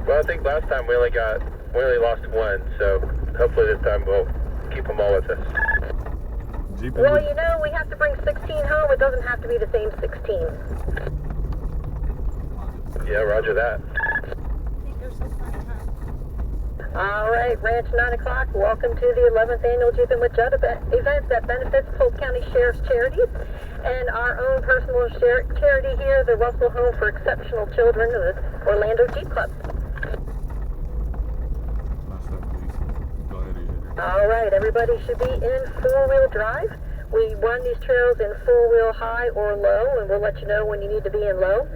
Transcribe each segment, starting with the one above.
Well, I think last time we only lost one, so hopefully this time we'll keep them all with us. Jeepin, Well, you know, we have to bring 16 home. It doesn't have to be the same 16. Yeah, roger that. All right, Ranch 9 o'clock. Welcome to the 11th annual Jeepin with Judd event that benefits Polk County Sheriff's Charities and our own personal charity here, the Russell Home for Exceptional Children of the Orlando Jeep Club. All right, everybody should be in four-wheel drive. We run these trails in four-wheel high or low, and we'll let you know when you need to be in low,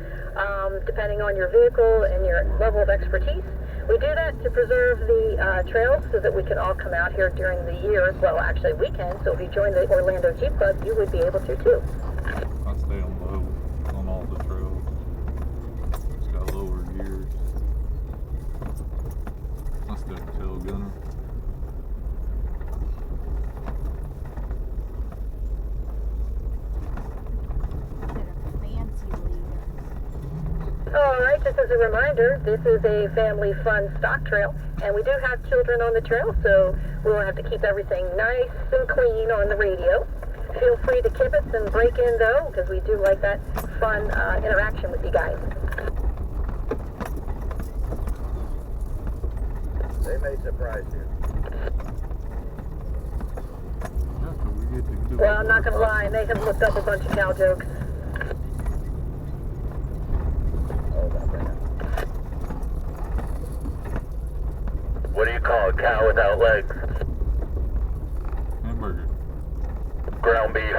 depending on your vehicle and your level of expertise. We do that to preserve the trails so that we can all come out here during the year as well. Actually, we can, so if you join the Orlando Jeep Club, you would be able to too. I stay on low on all the trails. It's got lower gears. I stay tail gunner. All right, just as a reminder, this is a family fun stock trail, and we do have children on the trail, so we will have to keep everything nice and clean on the radio. Feel free to kibitz and break in, though, because we do like that fun interaction with you guys. They may surprise you. Well, I'm not going to lie, I may have looked up a bunch of cow jokes. What do you call a cow without legs? Hamburger. Ground beef.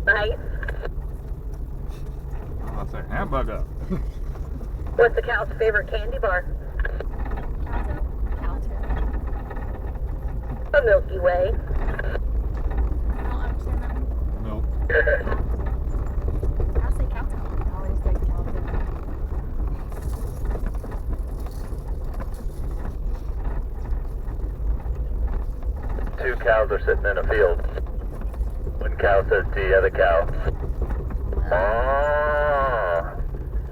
Nice. I say hamburger. What's the cow's favorite candy bar? A Milky Way. Milk. Two cows are sitting in a field. One cow says to the other cow, "Ah."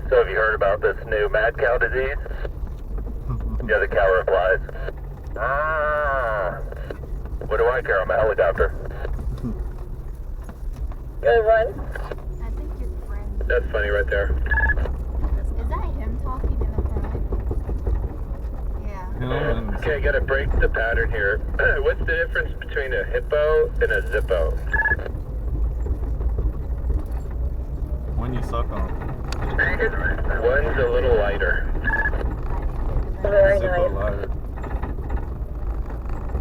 So have you heard about this new mad cow disease? The other cow replies, "Ah. What do I care? I'm a helicopter." Good one. I think your friend. That's funny right there. Is that him talking in the front? Yeah. Okay, gotta break the pattern here. What's the difference between a hippo and a zippo? When you suck on it. One's a little lighter. Very Zippo nice. lighter.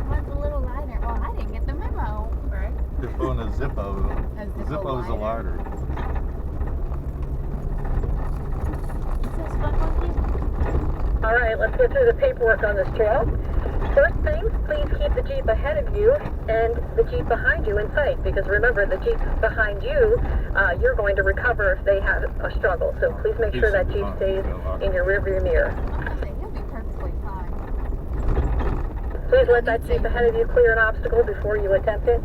One's a little lighter. Well, I didn't get the memo. Right? Hippo and a Zippo. A Zippo Zippo's a lighter. Is this fun monkey? All right, let's go through the paperwork on this trail. First thing, please keep the Jeep ahead of you and the Jeep behind you in sight, because remember, the Jeep behind you, you're going to recover if they have a struggle. So please make sure that Jeep stays in your rearview mirror. He'll be perfectly fine. Please let that Jeep ahead of you clear an obstacle before you attempt it.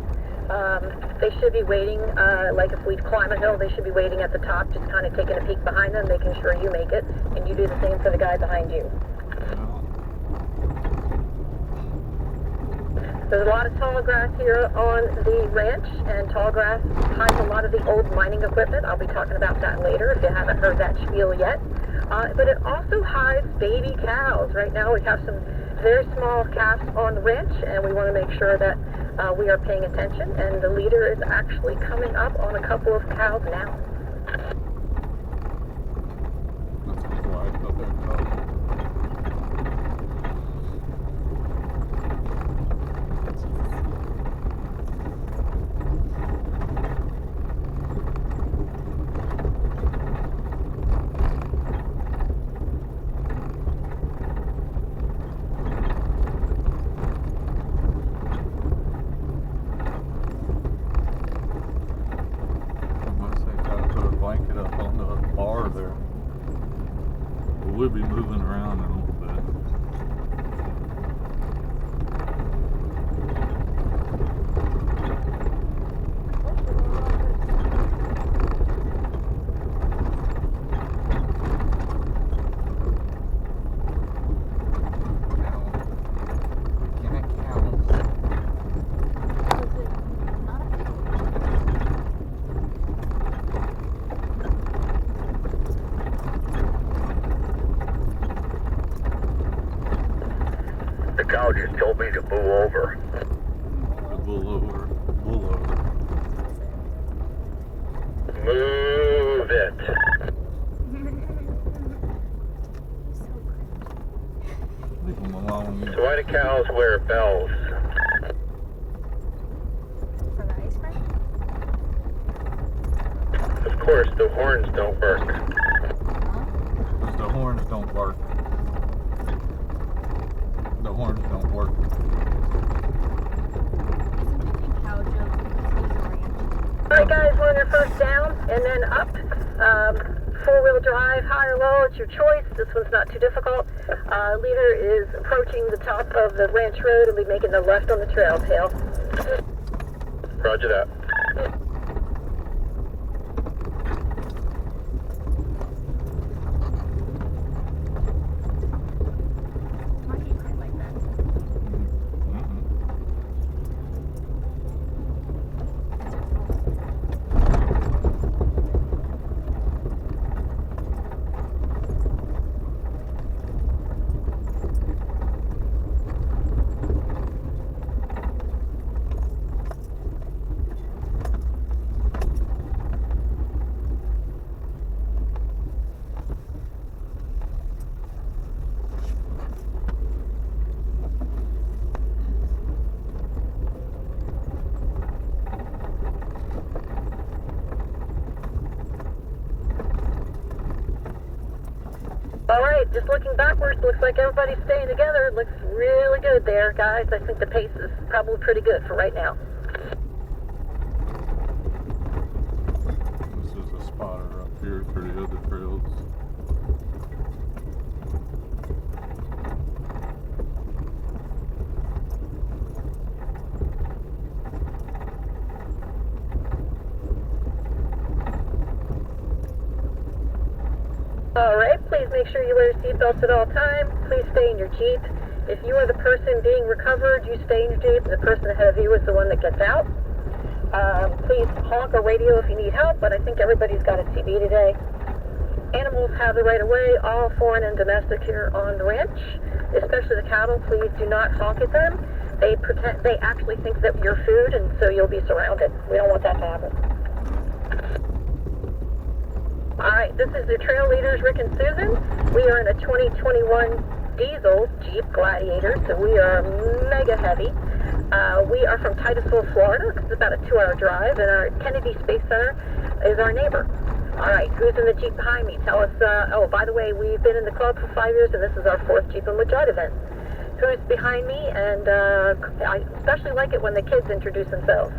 They should be waiting, like if we climb a hill, they should be waiting at the top, just kind of taking a peek behind them, making sure you make it, and you do the same for the guy behind you. There's a lot of tall grass here on the ranch, and tall grass hides a lot of the old mining equipment. I'll be talking about that later if you haven't heard that spiel yet. But it also hides baby cows. Right now we have some very small calves on the ranch, and we want to make sure that we are paying attention, and the leader is actually coming up on a couple of cows now. That's wide up there. Blanket up on the bar there. We'll be moving around in a little bit. cow just told me to move over. Bull over. Bull over. Move it. Leave them alone. So why do cows wear bells? For the ice cream? Of course, the horns don't work. Because the horns don't work. The horns don't work. Isn't it a cow joke because he's a ranch? Alright guys, we're on your first down and then up. Four-wheel drive, high or low, it's your choice. This one's not too difficult. Leader is approaching the top of the ranch road and we'll be making the left on the trail tail. Roger that. Why do you cry like that? That's your fault. Alright, just looking backwards, looks like everybody's staying together. It looks really good there, guys. I think the pace is probably pretty good for right now. This is a spotter up here for the other trails. Alright, please make sure you wear your seatbelts at all times. Please stay in your Jeep. If you are the person being recovered, you stay in your Jeep. The person ahead of you is the one that gets out. Please honk or radio if you need help, but I think everybody's got a CB today. Animals have the right of way, all foreign and domestic here on the ranch, especially the cattle. Please do not honk at them. They actually think that you're food, and so you'll be surrounded. We don't want that to happen. Alright, this is the trail leaders, Rick and Susan. We are in a 2021 diesel Jeep Gladiator, so we are mega heavy. We are from Titusville, Florida. It's about a 2-hour drive, and our Kennedy Space Center is our neighbor. Alright, who's in the Jeep behind me? Tell us, oh, by the way, we've been in the club for 5 years, and this is our 4th Jeepin with Judd event. Who's behind me? And I especially like it when the kids introduce themselves.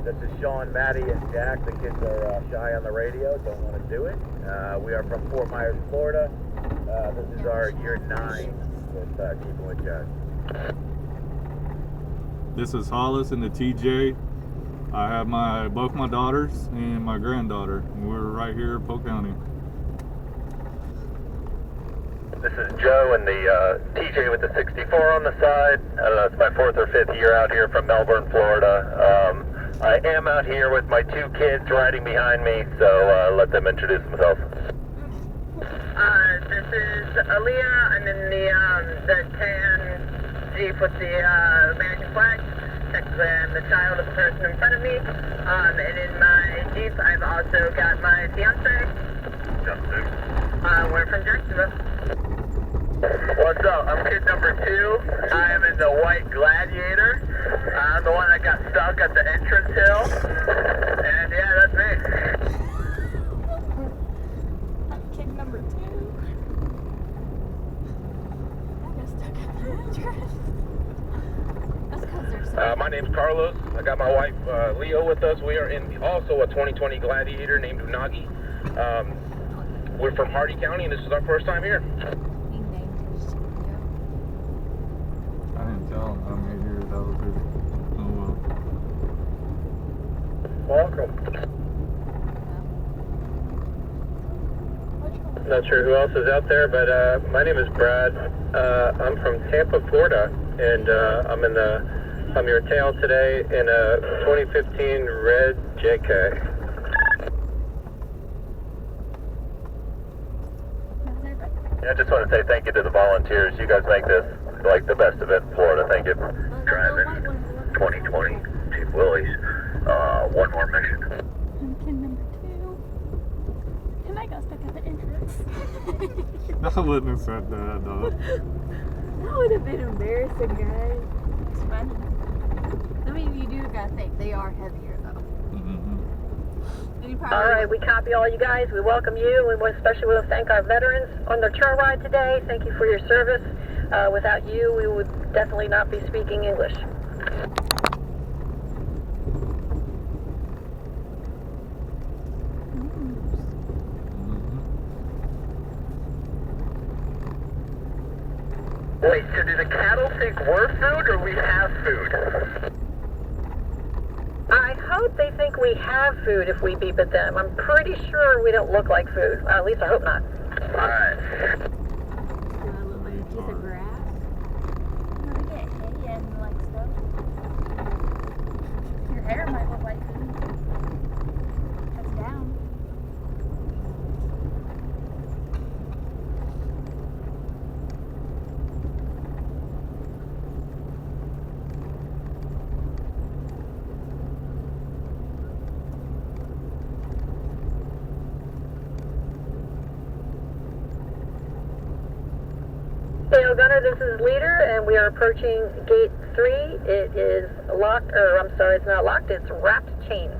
This is Sean, Maddie, and Jack. The kids are shy on the radio, don't want to do it. We are from Fort Myers, Florida. This is our year 9 with Jeepin with Judd. This is Hollis and the TJ. I have both my daughters and my granddaughter. We're right here in Polk County. This is Joe and the TJ with the 64 on the side. I don't know, it's my 4th or 5th year out here from Melbourne, Florida. I am out here with my 2 kids riding behind me, so let them introduce themselves. This is Aaliyah. I'm in the tan Jeep with the American flag. Technically, I'm the child of the person in front of me. And in my Jeep, I've also got my fiance. Justin. We're from Jacksonville. What's up? I'm kid number 2. I am in the white Gladiator. I'm the one that got stuck at the entrance hill. And yeah, that's me. I'm kid number 2. I got stuck at the entrance. That's because there's so My name's Carlos. I got my wife Leo with us. We are in also a 2020 Gladiator named Unagi. We're from Hardy County, and this is our first time here. he named his studio. I didn't tell them how many years I was here. Oh well. Welcome. Which one? Not sure who else is out there, but my name is Brad. I'm from Tampa, Florida, and I'm your tail today in a 2015 red JK. I just want to say thank you to the volunteers. You guys make this like the best event in Florida. Thank you. Driving 2020, Chief Willie's. One more mission. Pumpkin number 2. And I got stuck at the entrance. I wouldn't have said that, though. That would have been embarrassing, guys. It's funny. I mean, you do gotta think they are heavier, though. And you probably All right, we copy all you guys. We welcome you. We especially want to thank our veterans on their trail ride today. Thank you for your service. Without you, we would definitely not be speaking English. Wait, so do the cattle think we're food or we have food? I hope they think we have food if we beep at them. I'm pretty sure we don't look like food. At least I hope not. Alright. do I look like a piece of grass? Let me get hay and like stuff. Your hair might look like food. That's down. Dale Gunner, this is Leader, and we are approaching Gate 3. It is locked, or I'm sorry, it's not locked, it's wrapped chain.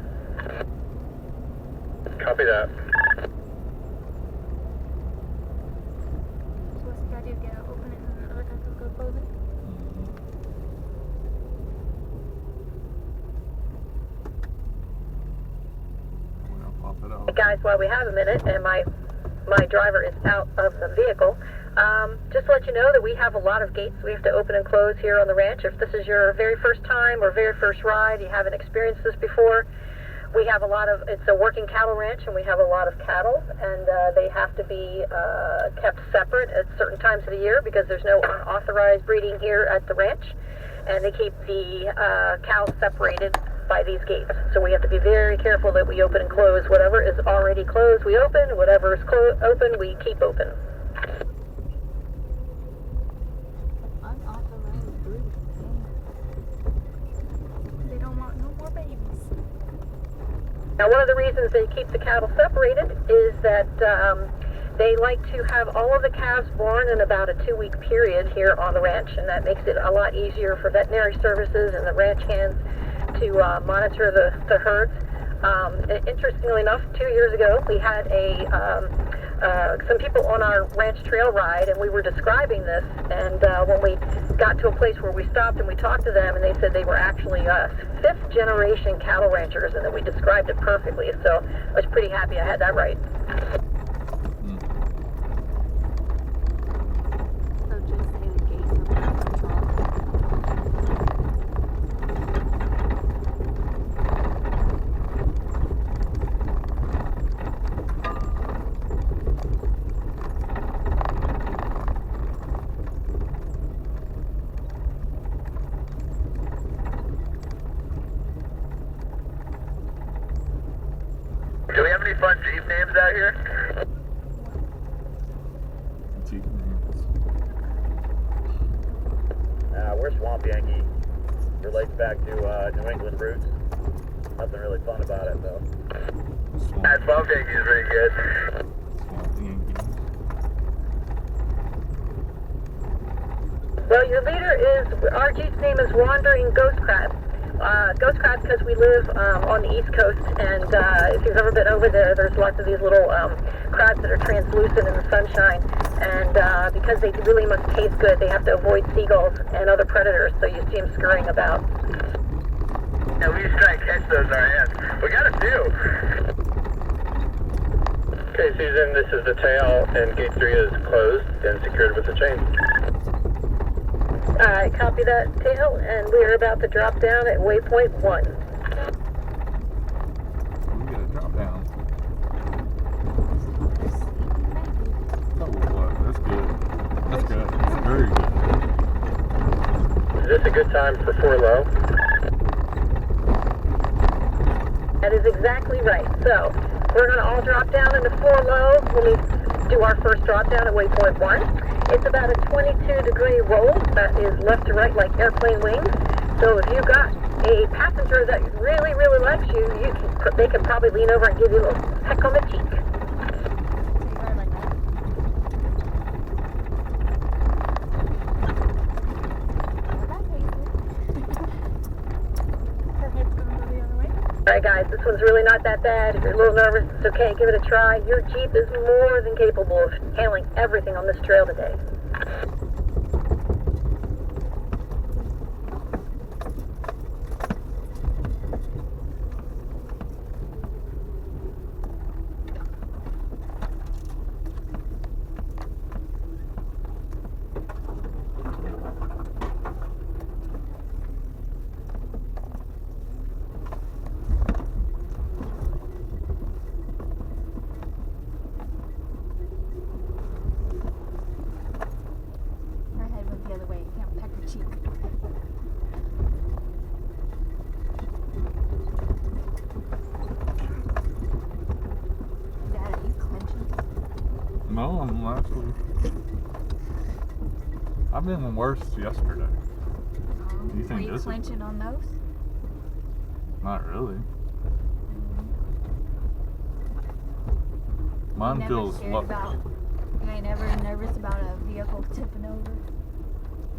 Copy that. So what's the guy do? Get out, open it, and then the other guy go close it? I'll pop it out. Hey guys, while we have a minute, and my driver is out of the vehicle, just to let you know that we have a lot of gates we have to open and close here on the ranch. If this is your very first time or very first ride, you haven't experienced this before, we have a lot of, it's a working cattle ranch, and we have a lot of cattle, and they have to be kept separate at certain times of the year because there's no unauthorized breeding here at the ranch, and they keep the cows separated by these gates. So we have to be very careful that we open and close. Whatever is already closed, we open. Whatever is open, we keep open. Unauthorized breeding. They don't want no more babies. Now, one of the reasons they keep the cattle separated is that they like to have all of the calves born in about a 2-week period here on the ranch, and that makes it a lot easier for veterinary services and the ranch hands to monitor the herds. Interestingly enough, 2 years ago, we had some people on our ranch trail ride, and we were describing this, and when we got to a place where we stopped and we talked to them, and they said they were actually 5th generation cattle ranchers, and that we described it perfectly, so I was pretty happy I had that right. So just say the gates are under control. Do we have any fun Jeep names out here? Jeepin. We're Swamp Yankee. Relates back to New England roots. Nothing really fun about it, though. Swamp Yankee is pretty good. Swamp Yankee. Well, your leader is, our Jeep's name is Wandering Ghost Crab. Ghost crabs because we live on the East Coast, and if you've ever been over there, there's lots of these little crabs that are translucent in the sunshine, and because they really must taste good, they have to avoid seagulls and other predators, so you see them scurrying about. Yeah, we used to try and catch those in our hands. We got a few. Okay, Susan, this is the tail, and gate 3 is closed and secured with a chain. Alright, copy that, tail, and we are about to drop down at waypoint 1. We got a drop down. Oh, what? That's good. That's good. That's very good. Is this a good time for 4 low? That is exactly right. So, we're going to all drop down into 4 low. When we do our first drop down at waypoint 1. It's about a 22-degree roll that is left to right like airplane wings. So if you've got a passenger that really, really likes you, they can probably lean over and give you a little peck on the cheek. Alright guys, this one's really not that bad. If you're a little nervous, it's okay, give it a try. Your Jeep is more than capable of handling everything on this trail today. No, I'm actually. I've been worse yesterday. Do you think Were you this clenching on those? Not really. Mine feels You ain't never nervous about a vehicle tipping over?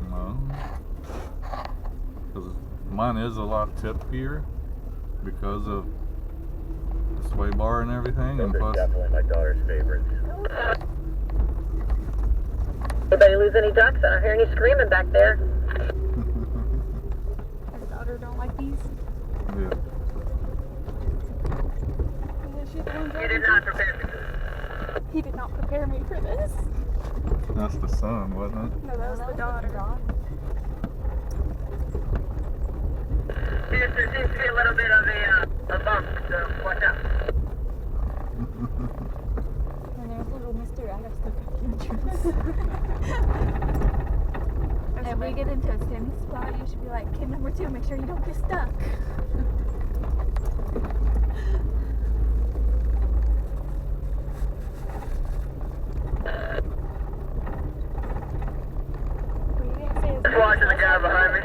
No. Because mine is a lot tippier because of the sway bar and everything. Those And are plus, definitely my daughter's favorites. Anybody lose any ducks? I don't hear any screaming back there. His daughter don't like these? yeah. You did not prepare for this. He did not prepare me for this. That's the son, wasn't it? No, that was the daughter. There seems to be a little bit of a bump, so watch out. And there's little Mr. out of the entrance. If we get into a standing spot, you should be like, kid number 2, make sure you don't get stuck. Just watching the guy behind me.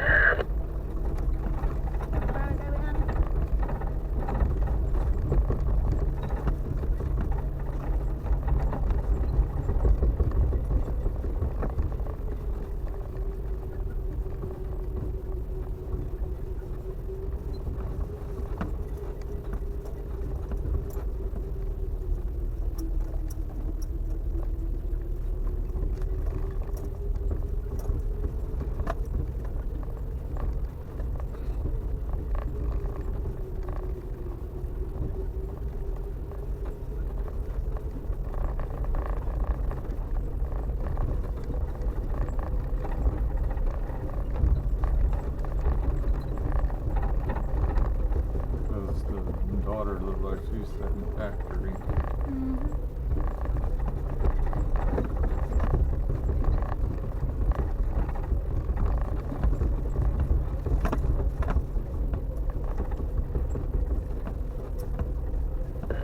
Because the daughter looked like she was setting the factory.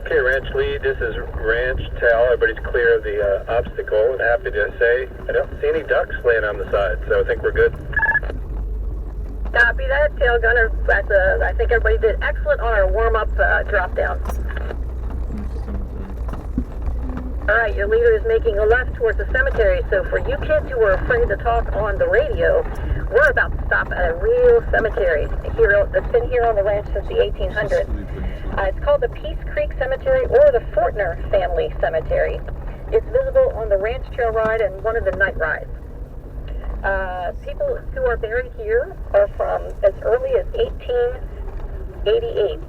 Okay, Ranch Lead, this is Ranch Tell. Everybody's clear of the obstacle, and happy to say I don't see any ducks laying on the side, so I think we're good. Copy that, tail gunner. I think everybody did excellent on our warm-up drop down. All right, your leader is making a left towards the cemetery. So for you kids who are afraid to talk on the radio, we're about to stop at a real cemetery here that's been here on the ranch since the 1800s. It's called the Peace Creek Cemetery or the Fortner Family Cemetery. It's visible on the ranch trail ride and one of the night rides. People who are buried here are from as early as 1888.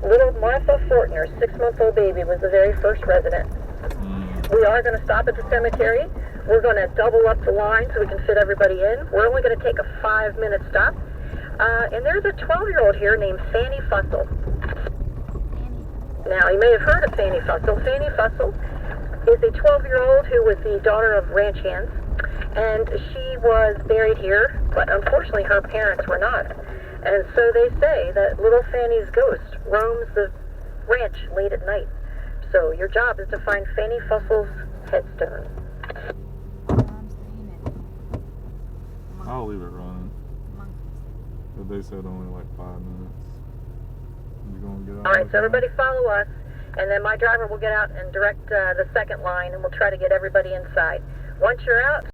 Little Martha Fortner, 6-month-old baby, was the very first resident. We are going to stop at the cemetery. We're going to double up the line so we can fit everybody in. We're only going to take a 5-minute stop. And there's a 12-year-old here named Fanny Fussell. Now, you may have heard of Fanny Fussell. Fanny Fussell is a 12-year-old who was the daughter of ranch hands. And she was buried here, but unfortunately her parents were not. And so they say that little Fanny's ghost roams the ranch late at night. So your job is to find Fanny Fussell's head stern. I'm staying in. I'll leave it running. Monkeys. But they said only like 5 minutes. You gonna get out? All right, so everybody follow us, and then my driver will get out and direct the second line, and we'll try to get everybody inside. Once you're out,